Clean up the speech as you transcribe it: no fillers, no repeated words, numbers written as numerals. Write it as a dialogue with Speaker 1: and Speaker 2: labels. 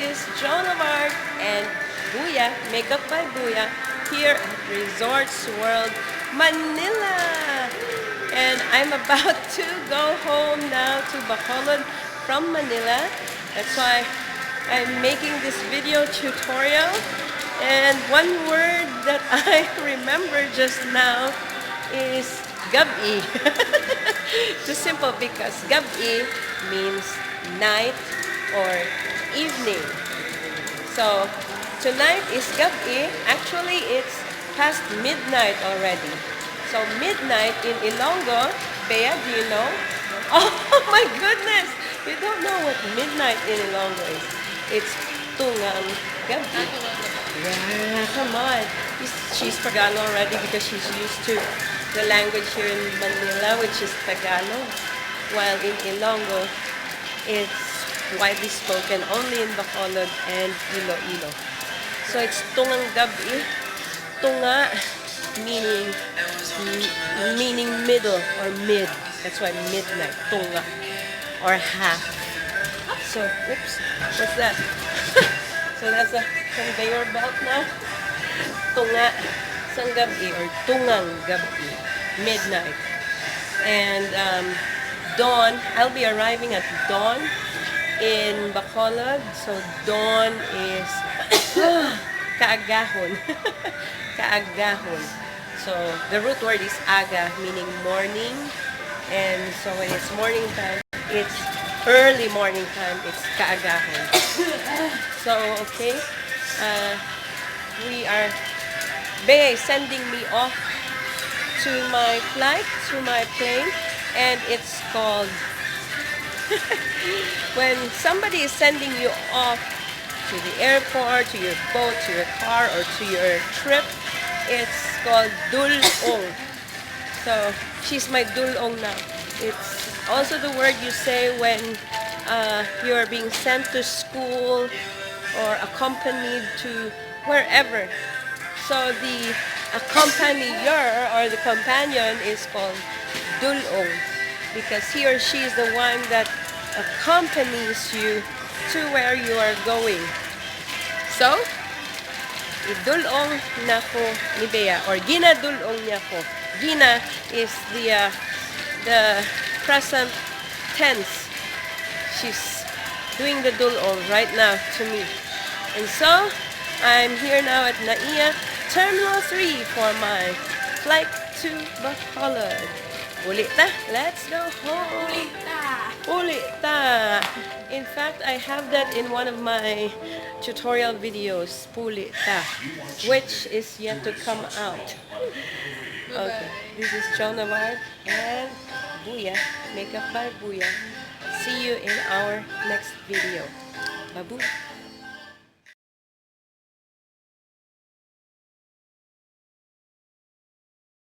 Speaker 1: is Joan of Arc and Booyah, Makeup by Booyah, here at Resorts World, Manila. And I'm about to go home now to Bacolod from Manila. That's why I'm making this video tutorial. And one word that I remember just now is GAB-I. Too simple because GAB-I means night or evening. So tonight is GAB-I. Actually, it's past midnight already. So midnight in Ilonggo, Bea, do you know? Oh my goodness! You don't know what midnight in Ilonggo is. It's Tungang GAB-I. Yeah, come on. She's Tagalog already because she's used to the language here in Manila, which is Tagalog. While in Ilonggo, it's widely spoken only in Bacolod and Iloilo. So it's Tungang GAB-I. Tunga meaning middle or mid. That's why midnight. Tunga or half. So, oops, what's that? So that's a conveyor belt now. Tunga sang GAB-I or Tungang GAB-I. Midnight. And dawn, I'll be arriving at dawn in Bacolod. So dawn is kaagahon. Kaagahon. So the root word is aga, meaning morning. And so when it's morning time, it's early morning time, it's kaagahon. So, okay. Bea is sending me off to my flight, to my plane, and it's called, when somebody is sending you off to the airport, to your boat, to your car, or to your trip, it's called DUL-ONG. So, she's my DUL-ONG now. It's also the word you say when you're being sent to school or accompanied to wherever. So the accompanier or the companion is called DUL-ONG because he or she is the one that accompanies you to where you are going. So, idul-ong na ko ni Bea or ginadul-ong niya ko. Gina is the present tense. She's doing the DUL-ONG right now to me. And so, I'm here now at NAIA Terminal 3 for my flight to Bacolod. Uli ta, let's go home.
Speaker 2: Uli ta.
Speaker 1: Uli ta. In fact, I have that in one of my tutorial videos, Puli ta, which is yet to come out. Okay, this is Joan of Arc and Booyah, Makeup by Booyah. See you in our next video. Babu.